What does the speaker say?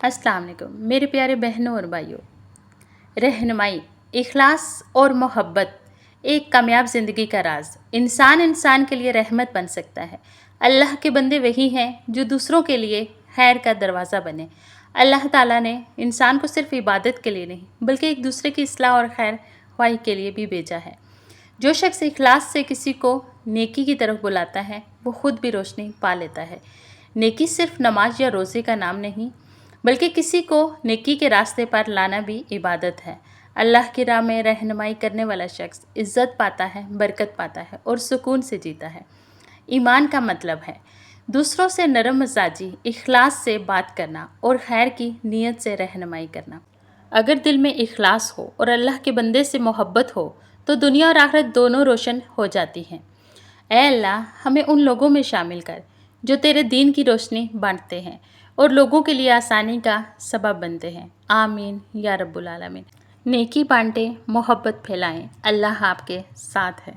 السلام علیکم میرے پیارے بہنوں اور بھائیوں۔ رہنمائی، اخلاص اور محبت ایک کامیاب زندگی کا راز۔ انسان کے لیے رحمت بن سکتا ہے۔ اللہ کے بندے وہی ہیں جو دوسروں کے لیے خیر کا دروازہ بنے۔ اللہ تعالیٰ نے انسان کو صرف عبادت کے لیے نہیں بلکہ ایک دوسرے کی اصلاح اور خیر خواہی کے لیے بھی بھیجا ہے۔ جو شخص اخلاص سے کسی کو نیکی کی طرف بلاتا ہے وہ خود بھی روشنی پا لیتا ہے۔ نیکی صرف نماز یا روزے کا نام نہیں بلکہ کسی کو نیکی کے راستے پر لانا بھی عبادت ہے۔ اللہ کی راہ میں رہنمائی کرنے والا شخص عزت پاتا ہے، برکت پاتا ہے اور سکون سے جیتا ہے۔ ایمان کا مطلب ہے دوسروں سے نرم مزاجی، اخلاص سے بات کرنا اور خیر کی نیت سے رہنمائی کرنا۔ اگر دل میں اخلاص ہو اور اللہ کے بندے سے محبت ہو تو دنیا اور آخرت دونوں روشن ہو جاتی ہیں۔ اے اللہ، ہمیں ان لوگوں میں شامل کر جو تیرے دین کی روشنی بانٹتے ہیں اور لوگوں کے لیے آسانی کا سبب بنتے ہیں۔ آمین یا رب العالمین۔ نیکی بانٹیں، محبت پھیلائیں۔ اللہ آپ کے ساتھ ہے۔